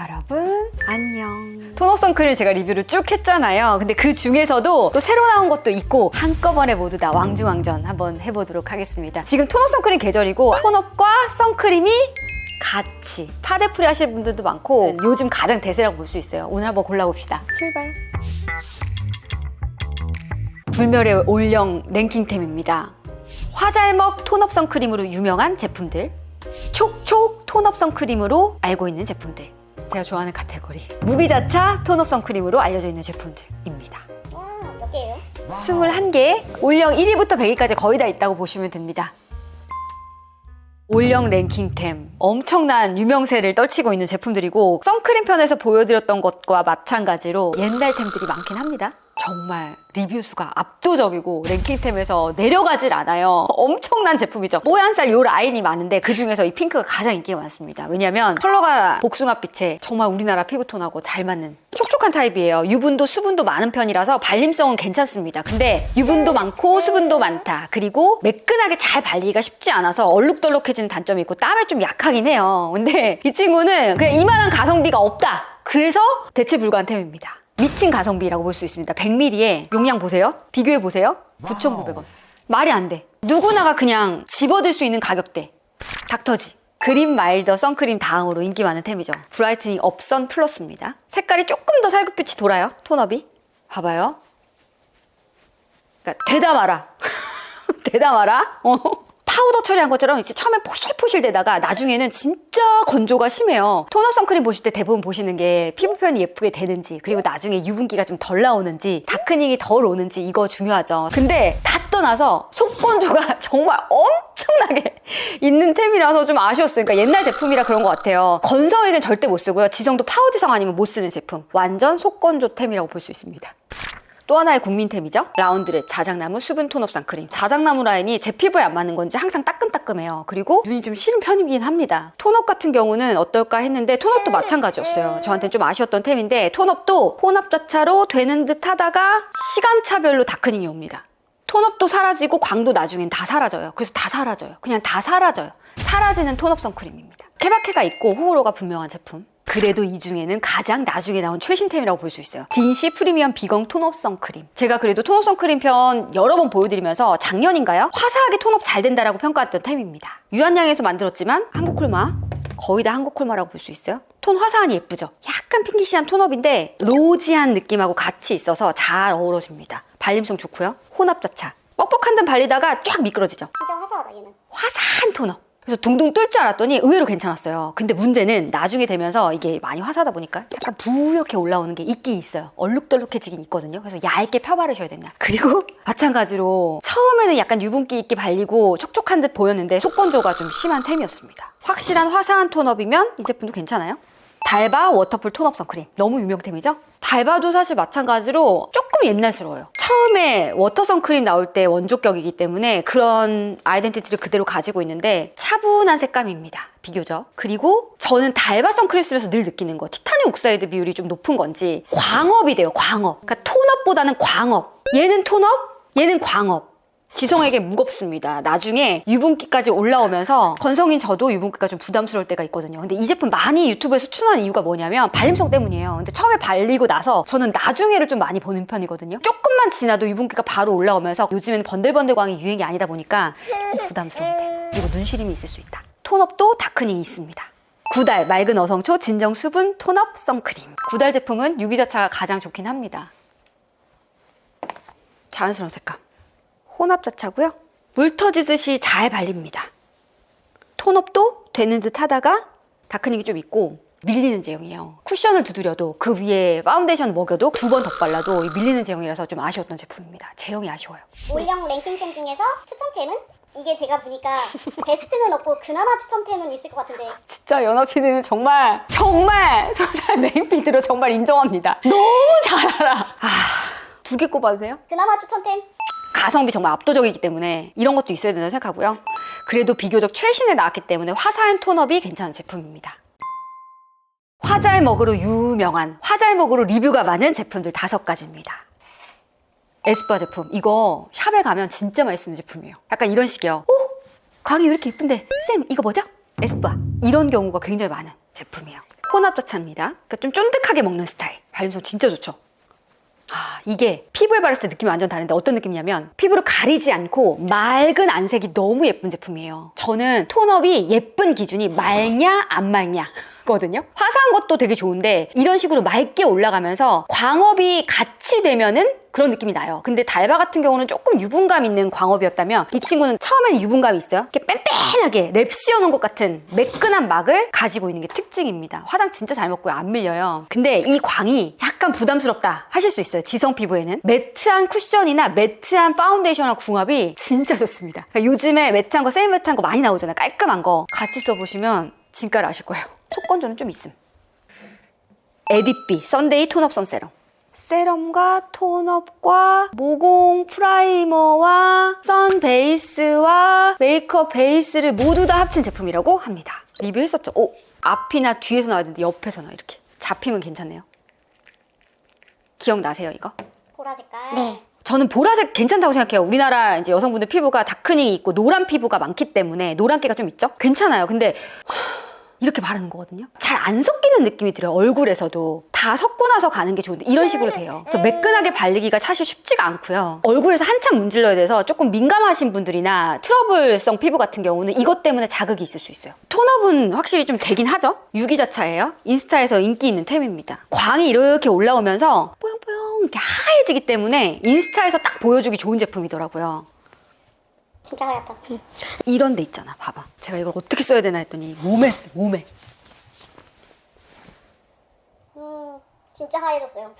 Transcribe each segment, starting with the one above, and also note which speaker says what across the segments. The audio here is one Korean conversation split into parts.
Speaker 1: 여러분 안녕. 톤업 선크림 제가 리뷰를 쭉 했잖아요. 근데 그 중에서도 또 새로 나온 것도 있고 한꺼번에 모두 다 왕중왕전 한번 해보도록 하겠습니다. 지금 톤업 선크림 계절이고 톤업과 선크림이 같이 파데프리 하시는 분들도 많고 요즘 가장 대세라고 볼 수 있어요. 오늘 한번 골라봅시다. 출발. 불멸의 올영 랭킹템입니다. 화잘먹 톤업 선크림으로 유명한 제품들, 촉촉 톤업 선크림으로 알고 있는 제품들, 제가 좋아하는 카테고리 무비자차 톤업 선크림으로 알려져 있는 제품들입니다.
Speaker 2: 와, 몇 개예요?
Speaker 1: 21개, 올영 1위부터 100위까지 거의 다 있다고 보시면 됩니다. 올영 랭킹템, 엄청난 유명세를 떨치고 있는 제품들이고 선크림 편에서 보여드렸던 것과 마찬가지로 옛날 템들이 많긴 합니다. 정말 리뷰 수가 압도적이고 랭킹템에서 내려가질 않아요. 엄청난 제품이죠. 뽀얀살 요 라인이 많은데 그중에서 이 핑크가 가장 인기가 많습니다. 왜냐면 컬러가 복숭아빛에 정말 우리나라 피부톤하고 잘 맞는 촉촉한 타입이에요. 유분도 수분도 많은 편이라서 발림성은 괜찮습니다. 근데 유분도 많고 수분도 많다. 그리고 매끈하게 잘 발리기가 쉽지 않아서 얼룩덜룩해지는 단점이 있고 땀에 좀 약하긴 해요. 근데 이 친구는 그냥 이만한 가성비가 없다. 그래서 대체 불가한 템입니다. 미친 가성비라고 볼 수 있습니다. 100ml에 용량 보세요. 비교해 보세요. 9,900원. 말이 안 돼. 누구나가 그냥 집어들 수 있는 가격대. 닥터지. 그린 마일더 선크림 다음으로 인기 많은 템이죠. 브라이트닝 업선 플러스입니다. 색깔이 조금 더 살구빛이 돌아요. 톤업이. 봐봐요. 그러니까 되다 마라. 되다 마라. 파우더 처리한 것처럼 이제 처음엔 포실포실 되다가 나중에는 진짜 건조가 심해요. 톤업 선크림 보실 때 대부분 보시는 게 피부 표현이 예쁘게 되는지, 그리고 나중에 유분기가 좀 덜 나오는지, 다크닝이 덜 오는지 이거 중요하죠. 근데 다 떠나서 속건조가 정말 엄청나게 있는 템이라서 좀 아쉬웠어요. 그러니까 옛날 제품이라 그런 것 같아요. 건성에는 절대 못 쓰고요. 지성도 파우지성 아니면 못 쓰는 제품. 완전 속건조템이라고 볼 수 있습니다. 또 하나의 국민템이죠. 라운드렛 자작나무 수분 톤업 선크림. 자작나무 라인이 제 피부에 안 맞는 건지 항상 따끔따끔해요. 그리고 눈이 좀 시린 편이긴 합니다. 톤업 같은 경우는 어떨까 했는데 톤업도 마찬가지였어요. 저한테는 좀 아쉬웠던 템인데 톤업도 혼합 자차로 되는 듯 하다가 시간차별로 다크닝이 옵니다. 톤업도 사라지고 광도 나중엔 다 사라져요. 그래서 다 사라져요. 그냥 다 사라져요. 사라지는 톤업 선크림입니다. 케바케가 있고 호불호가 분명한 제품. 그래도 이 중에는 가장 나중에 나온 최신템이라고 볼 수 있어요. 딘시 프리미엄 비건 톤업 선크림. 제가 그래도 톤업 선크림 편 여러 번 보여드리면서 작년인가요? 화사하게 톤업 잘 된다라고 평가했던 템입니다. 유한양에서 만들었지만 한국콜마, 거의 다 한국콜마라고 볼 수 있어요. 톤 화사하니 예쁘죠? 약간 핑키시한 톤업인데 로지한 느낌하고 같이 있어서 잘 어우러집니다. 발림성 좋고요. 혼합 자차. 뻑뻑한 듯 발리다가 쫙 미끄러지죠?
Speaker 2: 진짜 화사하다 얘는.
Speaker 1: 화사한 톤업. 그래서 둥둥 뜰 줄 알았더니 의외로 괜찮았어요. 근데 문제는 나중에 되면서 이게 많이 화사하다 보니까 약간 부옇게 올라오는 게 있긴 있어요. 얼룩덜룩해지긴 있거든요. 그래서 얇게 펴바르셔야 된다. 그리고 마찬가지로 처음에는 약간 유분기 있게 발리고 촉촉한 듯 보였는데 속건조가 좀 심한 템이었습니다. 확실한 화사한 톤업이면 이 제품도 괜찮아요. 달바 워터풀 톤업 선크림. 너무 유명템이죠? 달바도 사실 마찬가지로 조금 옛날스러워요. 처음에 워터 선크림 나올 때 원조격이기 때문에 그런 아이덴티티를 그대로 가지고 있는데 차분한 색감입니다. 비교적. 그리고 저는 달바 선크림 쓰면서 늘 느끼는 거, 티타늄 옥사이드 비율이 좀 높은 건지 광업이 돼요. 광업. 그러니까 톤업보다는 광업. 얘는 톤업, 얘는 광업. 지성에게 무겁습니다. 나중에 유분기까지 올라오면서 건성인 저도 유분기가 좀 부담스러울 때가 있거든요. 근데 이 제품 많이 유튜브에서 추천하는 이유가 뭐냐면 발림성 때문이에요. 근데 처음에 발리고 나서 저는 나중에를 좀 많이 보는 편이거든요. 조금만 지나도 유분기가 바로 올라오면서 요즘에는 번들번들광이 유행이 아니다 보니까 조금 부담스러운데, 그리고 눈시림이 있을 수 있다. 톤업도 다크닝이 있습니다. 구달 맑은 어성초 진정 수분 톤업 선크림. 구달 제품은 유기자차가 가장 좋긴 합니다. 자연스러운 색감. 혼합 자차고요. 물 터지듯이 잘 발립니다. 톤업도 되는 듯 하다가 다크닝이 좀 있고 밀리는 제형이에요. 쿠션을 두드려도 그 위에 파운데이션 먹여도 2번 덧발라도 밀리는 제형이라서 좀 아쉬웠던 제품입니다. 제형이 아쉬워요.
Speaker 2: 올영 랭킹템 중에서 추천템은? 이게 제가 보니까 베스트는 없고 그나마 추천템은 있을 것 같은데.
Speaker 1: 진짜 연어피디는 정말 소셜 메인피드로 정말 인정합니다. 너무 잘 알아. 2개 꼽아도 돼요?
Speaker 2: 그나마 추천템?
Speaker 1: 가성비 정말 압도적이기 때문에 이런 것도 있어야 된다고 생각하고요. 그래도 비교적 최신에 나왔기 때문에 화사한 톤업이 괜찮은 제품입니다. 화잘먹으로 유명한, 화잘먹으로 리뷰가 많은 제품들 5가지입니다. 에스쁘아 제품. 이거 샵에 가면 진짜 많이 쓰는 제품이에요. 약간 이런 식이요. 오! 광이 왜 이렇게 예쁜데? 쌤, 이거 뭐죠? 에스쁘아. 이런 경우가 굉장히 많은 제품이에요. 혼합자차입니다. 그러니까 좀 쫀득하게 먹는 스타일. 발림성 진짜 좋죠. 이게 피부에 바르을 때 느낌이 완전 다른데 어떤 느낌이냐면 피부를 가리지 않고 맑은 안색이 너무 예쁜 제품이에요. 저는 톤업이 예쁜 기준이 맑냐 안 맑냐 거든요. 화사한 것도 되게 좋은데 이런 식으로 맑게 올라가면서 광업이 같이 되면은 그런 느낌이 나요. 근데 달바 같은 경우는 조금 유분감 있는 광업이었다면 이 친구는 처음에는 유분감이 있어요. 이렇게 뺀뺀하게 랩 씌워놓은 것 같은 매끈한 막을 가지고 있는 게 특징입니다. 화장 진짜 잘 먹고요. 안 밀려요. 근데 이 광이 약간 부담스럽다 하실 수 있어요. 지성 피부에는. 매트한 쿠션이나 매트한 파운데이션과 궁합이 진짜 좋습니다. 그러니까 요즘에 매트한 거, 세미 매트한 거 많이 나오잖아요. 깔끔한 거. 같이 써보시면 진가를 아실 거예요. 속건조는 좀 있음. 에디피 썬데이 톤업 선 세럼. 세럼과 톤업과 모공 프라이머와 선 베이스와 메이크업 베이스를 모두 다 합친 제품이라고 합니다. 리뷰했었죠? 앞이나 뒤에서 나와야 되는데 옆에서 나와 이렇게. 잡히면 괜찮네요. 기억나세요 이거?
Speaker 2: 보라 색깔.
Speaker 3: 네.
Speaker 1: 저는 보라색 괜찮다고 생각해요. 우리나라 이제 여성분들 피부가 다크닝이 있고 노란 피부가 많기 때문에 노란기가 좀 있죠? 괜찮아요. 근데 이렇게 바르는 거거든요. 잘 안 섞이는 느낌이 들어요. 얼굴에서도 다 섞고 나서 가는 게 좋은데 이런 식으로 돼요. 그래서 매끈하게 바르기가 사실 쉽지가 않고요. 얼굴에서 한참 문질러야 돼서 조금 민감하신 분들이나 트러블성 피부 같은 경우는 이것 때문에 자극이 있을 수 있어요. 톤업은 확실히 좀 되긴 하죠. 유기자차예요. 인스타에서 인기 있는 템입니다. 광이 이렇게 올라오면서 뽀용뽀용 이렇게 하얘지기 때문에 인스타에서 딱 보여주기 좋은 제품이더라고요.
Speaker 2: 진짜 하얗다.
Speaker 1: 이런 데 있잖아. 봐봐. 제가 이걸 어떻게 써야 되나 했더니 몸에 써. 몸에.
Speaker 2: 진짜 하얘졌어요.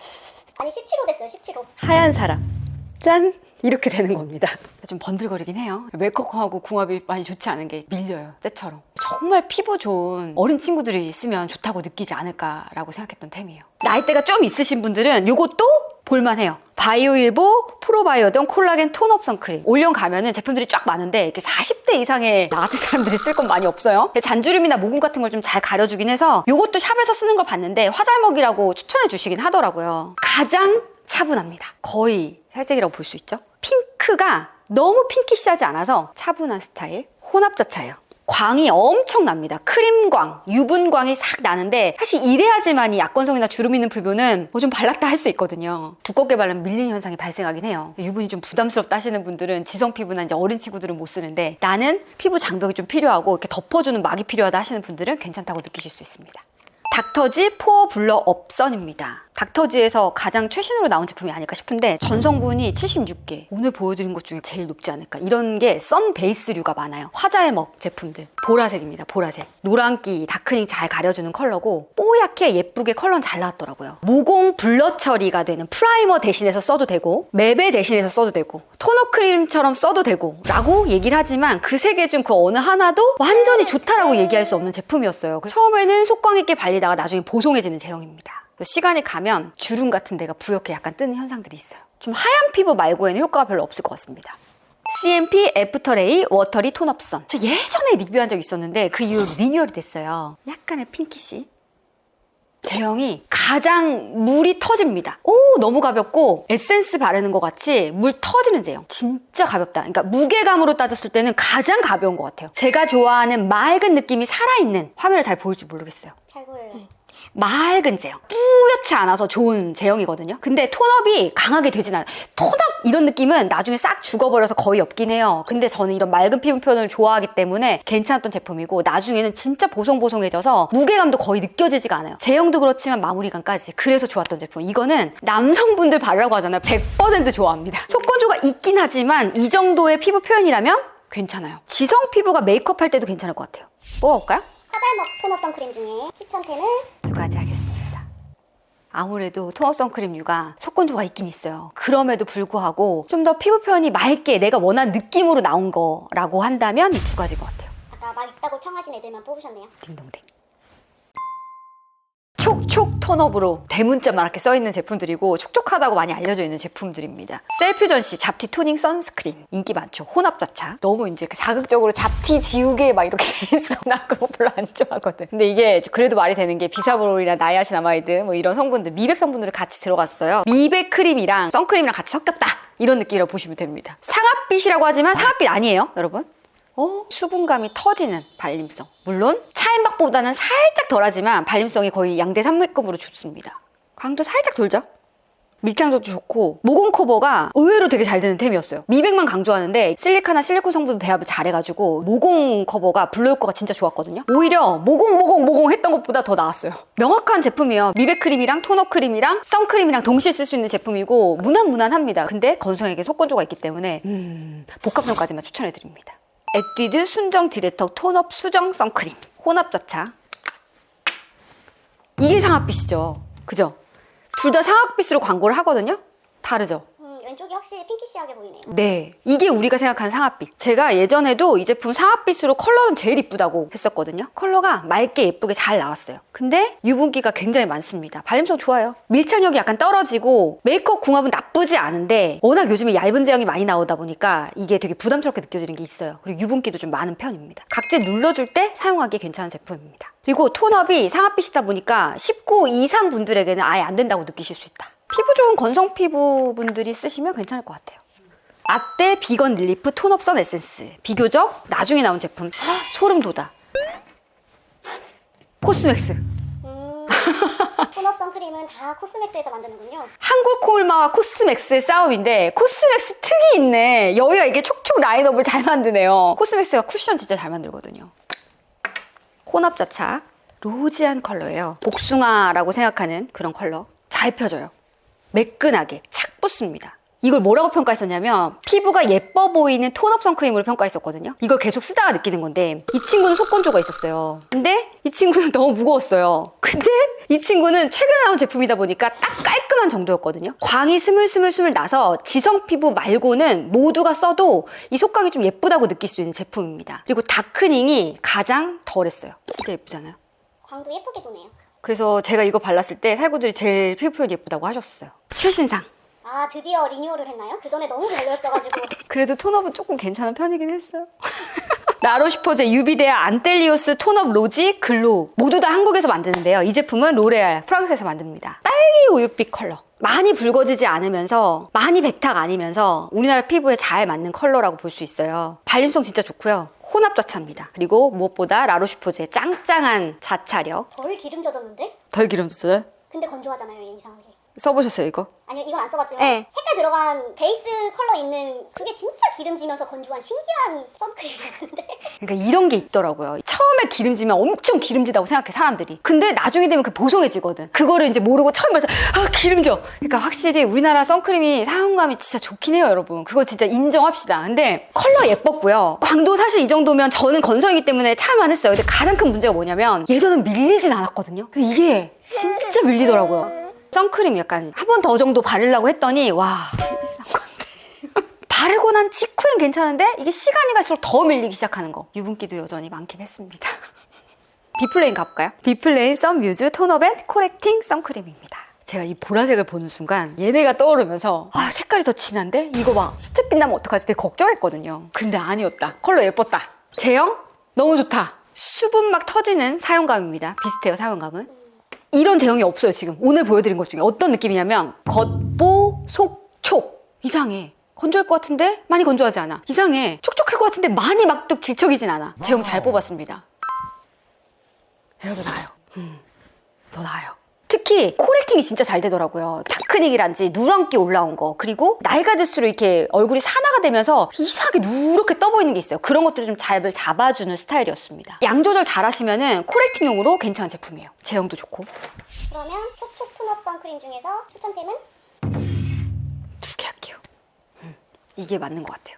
Speaker 2: 아니 17호 됐어요. 17호.
Speaker 1: 하얀 사람. 짠! 이렇게 되는 겁니다. 좀 번들거리긴 해요. 메이크업하고 궁합이 많이 좋지 않은 게 밀려요. 때처럼. 정말 피부 좋은 어린 친구들이 쓰면 좋다고 느끼지 않을까라고 생각했던 템이에요. 나이대가 좀 있으신 분들은 이것도 볼만해요. 바이오일보 프로바이오던 콜라겐 톤업 선크림. 올영 가면은 제품들이 쫙 많은데 이렇게 40대 이상의 나아들 사람들이 쓸 건 많이 없어요. 잔주름이나 모공 같은 걸 좀 잘 가려주긴 해서 이것도 샵에서 쓰는 걸 봤는데 화잘먹이라고 추천해 주시긴 하더라고요. 가장 차분합니다. 거의 살색이라고 볼 수 있죠. 핑크가 너무 핑키시하지 않아서 차분한 스타일. 혼합자차예요. 광이 엄청납니다. 크림광, 유분광이 싹 나는데 사실 이래야지만 이 약건성이나 주름 있는 피부는 뭐 좀 발랐다 할 수 있거든요. 두껍게 바르면 밀리는 현상이 발생하긴 해요. 유분이 좀 부담스럽다 하시는 분들은 지성 피부나 이제 어린 친구들은 못 쓰는데 나는 피부 장벽이 좀 필요하고 이렇게 덮어주는 막이 필요하다 하시는 분들은 괜찮다고 느끼실 수 있습니다. 닥터지 포어 블러 업선입니다. 닥터지에서 가장 최신으로 나온 제품이 아닐까 싶은데 전성분이 76개. 오늘 보여드린 것 중에 제일 높지 않을까. 이런 게 선 베이스류가 많아요. 화잘먹 제품들. 보라색입니다. 보라색. 노란기, 다크닝 잘 가려주는 컬러고 뽀얗게 예쁘게 컬러는 잘 나왔더라고요. 모공 블러 처리가 되는 프라이머 대신해서 써도 되고 맵에 대신해서 써도 되고 토너 크림처럼 써도 되고 라고 얘기를 하지만 그 세 개 중 그 어느 하나도 완전히 좋다라고 얘기할 수 없는 제품이었어요. 처음에는 속광 있게 발리다가 나중에 보송해지는 제형입니다. 시간이 가면 주름 같은 데가 부옇게 약간 뜨는 현상들이 있어요. 좀 하얀 피부 말고에는 효과가 별로 없을 것 같습니다. CMP 애프터레이 워터리 톤업선. 저 예전에 리뷰한 적 있었는데 그 이후로 리뉴얼이 됐어요. 약간의 핑키시. 제형이 가장 물이 터집니다. 너무 가볍고 에센스 바르는 것 같이 물 터지는 제형. 진짜 가볍다. 그러니까 무게감으로 따졌을 때는 가장 가벼운 것 같아요. 제가 좋아하는 맑은 느낌이 살아있는, 화면을 잘 보일지 모르겠어요.
Speaker 2: 잘 보여요.
Speaker 1: 맑은 제형. 뿌옇지 않아서 좋은 제형이거든요. 근데 톤업이 강하게 되진 않아요. 톤업 이런 느낌은 나중에 싹 죽어버려서 거의 없긴 해요. 근데 저는 이런 맑은 피부 표현을 좋아하기 때문에 괜찮았던 제품이고 나중에는 진짜 보송보송해져서 무게감도 거의 느껴지지가 않아요. 제형도 그렇지만 마무리감까지. 그래서 좋았던 제품. 이거는 남성분들 바르라고 하잖아요. 100% 좋아합니다. 속건조가 있긴 하지만 이 정도의 피부 표현이라면 괜찮아요. 지성 피부가 메이크업 할 때도 괜찮을 것 같아요. 뽑아볼까요?
Speaker 2: 화잘먹 톤업 선크림 중에 추천템은
Speaker 1: 두 가지 하겠습니다. 아무래도 톤업 선크림류가 속건조가 있긴 있어요. 그럼에도 불구하고 좀 더 피부 표현이 맑게 내가 원하는 느낌으로 나온 거라고 한다면 이 두 가지인 것 같아요.
Speaker 2: 아까 막 있다고 평하신 애들만 뽑으셨네요.
Speaker 1: 딩동댕. 촉촉 톤업으로 대문자만 이렇게 써있는 제품들이고 촉촉하다고 많이 알려져 있는 제품들입니다. 셀퓨전시 잡티 토닝 선스크린 인기 많죠. 혼합자차. 너무 이제 자극적으로 잡티 지우개 막 이렇게 돼 있어. 나 그런 거 별로 안 좋아하거든. 근데 이게 그래도 말이 되는 게 비사브롤이나 나이아신아마이드 뭐 이런 성분들, 미백 성분들이 같이 들어갔어요. 미백 크림이랑 선크림이랑 같이 섞였다. 이런 느낌이라고 보시면 됩니다. 상아빛이라고 하지만 상아빛 아니에요, 여러분. 수분감이 터지는 발림성. 물론 차인박보다는 살짝 덜하지만 발림성이 거의 양대 산맥급으로 좋습니다. 광도 살짝 돌죠? 밀착력도 좋고 모공 커버가 의외로 되게 잘 되는 템이었어요. 미백만 강조하는데 실리카나 실리콘 성분 배합을 잘해가지고 모공 커버가 블루 효과가 진짜 좋았거든요. 오히려 모공 했던 것보다 더 나았어요. 명확한 제품이에요. 미백 크림이랑 토너 크림이랑 선크림이랑 동시에 쓸 수 있는 제품이고 무난합니다. 근데 건성에게 속건조가 있기 때문에 복합성까지만 추천해드립니다. 에뛰드 순정 디레터 톤업 수정 선크림 혼합자차. 이게 상아빛이죠. 그죠? 둘 다 상아빛으로 광고를 하거든요? 다르죠?
Speaker 2: 왼쪽이 확실히 핑키시하게 보이네요.
Speaker 1: 네, 이게 우리가 생각하는 상아빛. 제가 예전에도 이 제품 상아빛으로 컬러는 제일 이쁘다고 했었거든요. 컬러가 맑게 예쁘게 잘 나왔어요. 근데 유분기가 굉장히 많습니다. 발림성 좋아요. 밀착력이 약간 떨어지고 메이크업 궁합은 나쁘지 않은데 워낙 요즘에 얇은 제형이 많이 나오다 보니까 이게 되게 부담스럽게 느껴지는 게 있어요. 그리고 유분기도 좀 많은 편입니다. 각질 눌러줄 때 사용하기 괜찮은 제품입니다. 그리고 톤업이 상아빛이다 보니까 19 이상 분들에게는 아예 안 된다고 느끼실 수 있다. 피부 좋은 건성 피부 분들이 쓰시면 괜찮을 것 같아요. 아떼 비건 릴리프 톤업 선 에센스. 비교적 나중에 나온 제품. 소름 돋아. 코스맥스.
Speaker 2: 톤업 선크림은 다 코스맥스에서 만드는군요.
Speaker 1: 한국코울마와 코스맥스의 싸움인데 코스맥스 특이 있네. 여기가 이게 촉촉 라인업을 잘 만드네요. 코스맥스가 쿠션 진짜 잘 만들거든요. 혼합자차. 로지한 컬러예요. 복숭아라고 생각하는 그런 컬러. 잘 펴져요. 매끈하게 착 붙습니다. 이걸 뭐라고 평가했었냐면 피부가 예뻐 보이는 톤업 선크림으로 평가했었거든요. 이걸 계속 쓰다가 느끼는 건데 이 친구는 속건조가 있었어요. 근데 이 친구는 너무 무거웠어요. 근데 이 친구는 최근에 나온 제품이다 보니까 딱 깔끔한 정도였거든요. 광이 스물스물 나서 지성 피부 말고는 모두가 써도 이 속각이 좀 예쁘다고 느낄 수 있는 제품입니다. 그리고 다크닝이 가장 덜했어요. 진짜 예쁘잖아요.
Speaker 2: 광도 예쁘게 도네요.
Speaker 1: 그래서 제가 이거 발랐을 때 살구들이 제일 피부 표현 예쁘다고 하셨어요. 최신상.
Speaker 2: 아, 드디어 리뉴얼을 했나요? 그 전에 너무 별로였어가지고.
Speaker 1: 그래도 톤업은 조금 괜찮은 편이긴 했어요. 라로슈포제 유비데아 안텔리오스 톤업 로지 글로우. 모두 다 한국에서 만드는데요. 이 제품은 로레알 프랑스에서 만듭니다. 딸기 우유빛 컬러. 많이 붉어지지 않으면서 많이 백탁 아니면서 우리나라 피부에 잘 맞는 컬러라고 볼 수 있어요. 발림성 진짜 좋고요. 혼합자차입니다. 그리고 무엇보다 라로슈포제 짱짱한 자차력.
Speaker 2: 덜 기름 젖었는데?
Speaker 1: 덜 기름졌어요?
Speaker 2: 근데 건조하잖아요, 얘 이상하게.
Speaker 1: 써보셨어요 이거?
Speaker 2: 아니요, 이건 안 써봤지만
Speaker 1: 네.
Speaker 2: 색깔 들어간 베이스 컬러 있는 그게 진짜 기름지면서 건조한 신기한 선크림이었는데
Speaker 1: 그러니까 이런 게 있더라고요. 처음에 기름지면 엄청 기름지다고 생각해 사람들이. 근데 나중에 되면 그 보송해지거든. 그거를 이제 모르고 처음 봐서 기름져. 그러니까 확실히 우리나라 선크림이 사용감이 진짜 좋긴 해요 여러분. 그거 진짜 인정합시다. 근데 컬러 예뻤고요. 광도 사실 이 정도면 저는 건성이기 때문에 참을만 했어요. 근데 가장 큰 문제가 뭐냐면 예전은 밀리진 않았거든요. 근데 이게 진짜 밀리더라고요. 선크림 약간 한 번 더 정도 바르려고 했더니 와 되게 비싼 건데 바르고 난 직후엔 괜찮은데 이게 시간이 갈수록 더 밀리기 시작하는 거. 유분기도 여전히 많긴 했습니다. 비플레인 가볼까요? 비플레인 썬뮤즈 톤업 앤 코렉팅 선크림입니다. 제가 이 보라색을 보는 순간 얘네가 떠오르면서 색깔이 더 진한데? 이거 봐 시체 빛나면 어떡하지? 되게 걱정했거든요. 근데 아니었다. 컬러 예뻤다. 제형 너무 좋다. 수분 막 터지는 사용감입니다. 비슷해요 사용감은. 이런 제형이 없어요 지금. 오늘 보여드린 것 중에 어떤 느낌이냐면 겉보 속촉. 이상해. 건조할 것 같은데 많이 건조하지 않아. 이상해. 촉촉할 것 같은데 많이 막 또 질척이진 않아. 제형 잘 뽑았습니다. 이거 더 나아요. 더 나아요. 특히 코렉팅이 진짜 잘 되더라고요. 다크닝이란지 누런기 올라온 거, 그리고 나이가 들수록 이렇게 얼굴이 산화가 되면서 이상하게 누렇게 떠 보이는 게 있어요. 그런 것들을 좀 잘 잡아주는 스타일이었습니다. 양 조절 잘 하시면은 코렉팅용으로 괜찮은 제품이에요. 제형도 좋고.
Speaker 2: 그러면 촉촉 톤업 선크림 중에서 추천템은?
Speaker 1: 2개 할게요. 이게 맞는 것 같아요.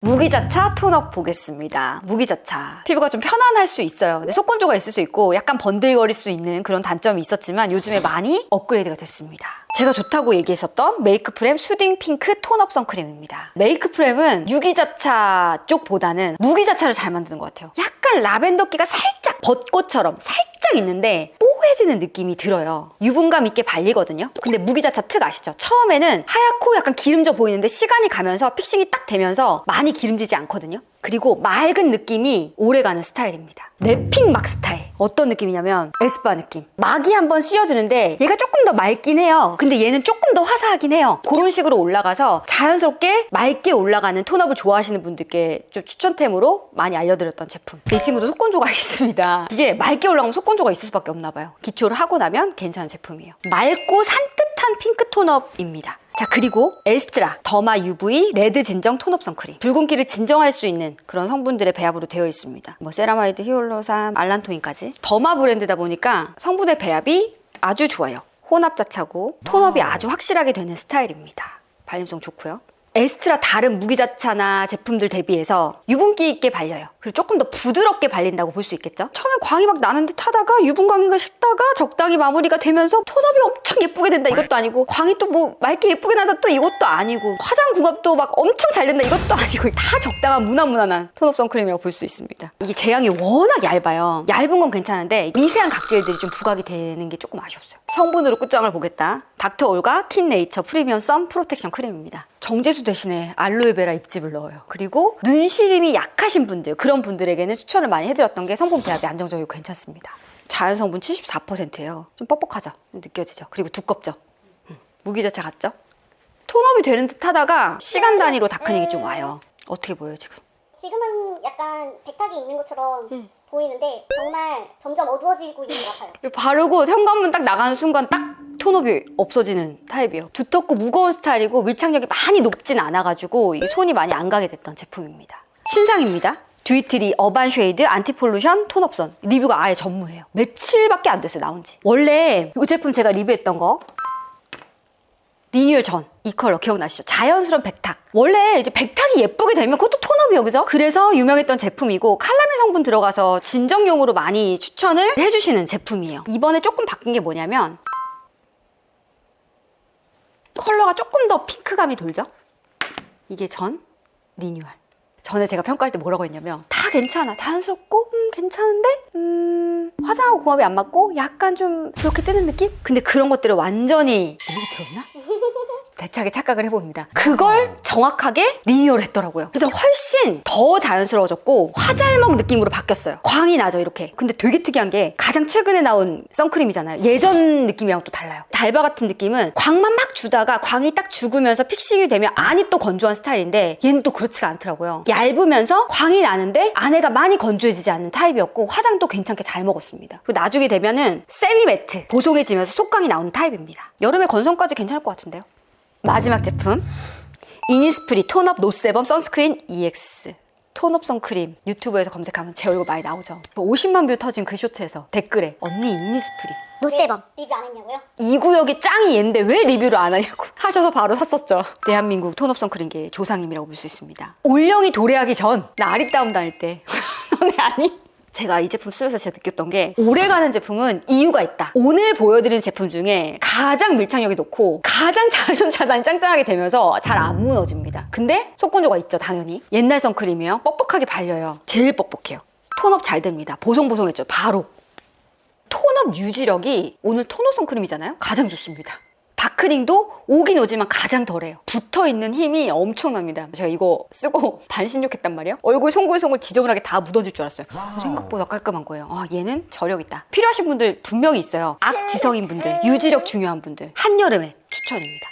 Speaker 1: 무기자차 톤업 보겠습니다. 무기자차. 피부가 좀 편안할 수 있어요. 근데 속건조가 있을 수 있고 약간 번들거릴 수 있는 그런 단점이 있었지만 요즘에 많이 업그레이드가 됐습니다. 제가 좋다고 얘기했었던 메이크프렘 수딩 핑크 톤업 선크림입니다. 메이크프렘은 유기자차 쪽보다는 무기자차를 잘 만드는 것 같아요. 약간 라벤더기가 살짝 벚꽃처럼 살짝 있는데 뽀해지는 느낌이 들어요. 유분감 있게 발리거든요. 근데 무기자차 특 아시죠? 처음에는 하얗고 약간 기름져 보이는데 시간이 가면서 픽싱이 딱 되면서 많이 기름지지 않거든요. 그리고 맑은 느낌이 오래가는 스타일입니다. 랩핑 막 스타일. 어떤 느낌이냐면 에스쁘아 느낌. 막이 한번 씌워주는데 얘가 조금 더 맑긴 해요. 근데 얘는 조금 더 화사하긴 해요. 그런 식으로 올라가서 자연스럽게 맑게 올라가는 톤업을 좋아하시는 분들께 좀 추천템으로 많이 알려드렸던 제품. 이 친구도 속건조가 있습니다. 이게 맑게 올라가면 속건조가 있을 수밖에 없나 봐요. 기초를 하고 나면 괜찮은 제품이에요. 맑고 산뜻한 핑크 톤업입니다. 자, 그리고 에스트라 더마 UV 레드 진정 톤업 선크림. 붉은기를 진정할 수 있는 그런 성분들의 배합으로 되어 있습니다. 뭐 세라마이드, 히알루론산, 알란토인까지. 더마 브랜드다 보니까 성분의 배합이 아주 좋아요. 혼합자차고 톤업이 아주 확실하게 되는 스타일입니다. 발림성 좋고요. 에스트라 다른 무기자차나 제품들 대비해서 유분기 있게 발려요. 그리고 조금 더 부드럽게 발린다고 볼 수 있겠죠? 처음에 광이 막 나는 듯 하다가 유분광이가 식다가 적당히 마무리가 되면서 톤업이 엄청 예쁘게 된다 이것도 아니고, 광이 또 뭐 맑게 예쁘게 나다 또 이것도 아니고, 화장 궁합도 막 엄청 잘 된다 이것도 아니고, 다 적당한 무난무난한 톤업 선크림이라고 볼 수 있습니다. 이게 제형이 워낙 얇아요. 얇은 건 괜찮은데 미세한 각질들이 좀 부각이 되는 게 조금 아쉬웠어요. 성분으로 끝장을 보겠다. 닥터올가 킨네이처 프리미엄 선 프로텍션 크림입니다. 정제수 대신에 알로에베라 잎즙을 넣어요. 그리고 눈시림이 약하신 분들, 그런 분들에게는 추천을 많이 해드렸던 게 성분 배합이 안정적이고 괜찮습니다. 자연 성분 74%예요. 좀 뻑뻑하죠? 좀 느껴지죠? 그리고 두껍죠? 무기자차 같죠? 톤업이 되는 듯 하다가 시간 단위로 다크닝이 좀 와요. 어떻게 보여요 지금?
Speaker 2: 지금은 약간 백탁이 있는 것처럼 보이는데 정말 점점 어두워지고 있는 것 같아요.
Speaker 1: 바르고 현관문 딱 나가는 순간 딱 톤업이 없어지는 타입이에요. 두텁고 무거운 스타일이고 밀착력이 많이 높진 않아가지고 이게 손이 많이 안 가게 됐던 제품입니다. 신상입니다. 듀이트리 어반 쉐이드 안티폴루션 톤업선. 리뷰가 아예 전무해요. 며칠밖에 안 됐어요, 나온 지. 원래 이 제품 제가 리뷰했던 거 리뉴얼 전 이 컬러 기억나시죠? 자연스러운 백탁. 원래 이제 백탁이 예쁘게 되면 그것도 톤업이에요, 그죠? 그래서 유명했던 제품이고 칼라멘 성분 들어가서 진정용으로 많이 추천을 해주시는 제품이에요. 이번에 조금 바뀐 게 뭐냐면 컬러가 조금 더 핑크감이 돌죠? 이게 전 리뉴얼. 전에 제가 평가할 때 뭐라고 했냐면 다 괜찮아, 자연스럽고 괜찮은데 화장하고 궁합이 안 맞고 약간 좀 그렇게 뜨는 느낌? 근데 그런 것들을 완전히 얘기 들었나? 대차게 착각을 해봅니다. 그걸 정확하게 리뉴얼 했더라고요. 그래서 훨씬 더 자연스러워졌고 화잘먹 느낌으로 바뀌었어요. 광이 나죠, 이렇게. 근데 되게 특이한 게 가장 최근에 나온 선크림이잖아요. 예전 느낌이랑 또 달라요. 달바 같은 느낌은 광만 막 주다가 광이 딱 죽으면서 픽싱이 되면 안이 또 건조한 스타일인데 얘는 또 그렇지가 않더라고요. 얇으면서 광이 나는데 안에가 많이 건조해지지 않는 타입이었고 화장도 괜찮게 잘 먹었습니다. 그리고 나중에 되면은 세미 매트, 보송해지면서 속광이 나오는 타입입니다. 여름에 건성까지 괜찮을 것 같은데요. 마지막 제품 이니스프리 톤업 노세범 선스크린 EX 톤업 선크림. 유튜브에서 검색하면 제 얼굴 많이 나오죠. 50만 뷰 터진 그 쇼츠에서 댓글에 언니 이니스프리
Speaker 2: 노세범 리뷰 안 했냐고요?
Speaker 1: 이 구역이 짱이 얘인데 왜 리뷰를 안 하냐고 하셔서 바로 샀었죠. 대한민국 톤업 선크림계의 조상님이라고 볼 수 있습니다. 올영이 도래하기 전 나 아리따움 다닐 때 너네 아니? 제가 이 제품 쓰면서 제가 느꼈던 게 오래가는 제품은 이유가 있다. 오늘 보여드린 제품 중에 가장 밀착력이 높고 가장 자외선 차단이 짱짱하게 되면서 잘 안 무너집니다. 근데 속건조가 있죠, 당연히. 옛날 선크림이요. 뻑뻑하게 발려요. 제일 뻑뻑해요. 톤업 잘 됩니다. 보송보송했죠, 바로. 톤업 유지력이 오늘 토너 선크림이잖아요. 가장 좋습니다. 다크닝도 오긴 오지만 가장 덜해요. 붙어있는 힘이 엄청납니다. 제가 이거 쓰고 반신욕했단 말이에요. 얼굴 송골송골 지저분하게 다 묻어질 줄 알았어요. 생각보다 깔끔한 거예요. 아, 얘는 저력 있다. 필요하신 분들 분명히 있어요. 악지성인 분들, 유지력 중요한 분들. 한여름에 추천입니다.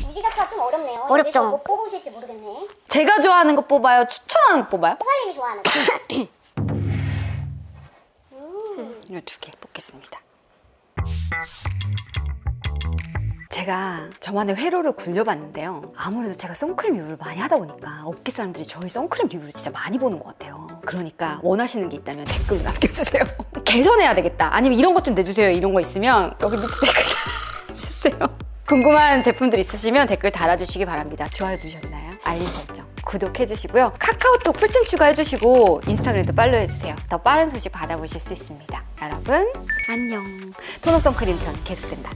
Speaker 2: 무기자체가 좀 어렵네요.
Speaker 3: 어렵죠.
Speaker 2: 뭐 뽑으실지 모르겠네.
Speaker 1: 제가 좋아하는 거 뽑아요? 추천하는 거 뽑아요?
Speaker 2: 호사님이 좋아하는 거.
Speaker 1: 이 두 개 뽑겠습니다. 제가 저만의 회로를 굴려봤는데요. 아무래도 제가 선크림 리뷰를 많이 하다 보니까 업계 사람들이 저희 선크림 리뷰를 진짜 많이 보는 것 같아요. 그러니까 원하시는 게 있다면 댓글로 남겨주세요. 개선해야 되겠다. 아니면 이런 것 좀 내주세요. 이런 거 있으면 여기 밑에 댓글 주세요. 궁금한 제품들 있으시면 댓글 달아주시기 바랍니다. 좋아요 누르셨나요? 알림 설정, 구독해주시고요. 카카오톡 풀친 추가해주시고 인스타그램도 팔로우해주세요. 더 빠른 소식 받아보실 수 있습니다. 여러분 안녕. 톤업 선크림 편 계속된다.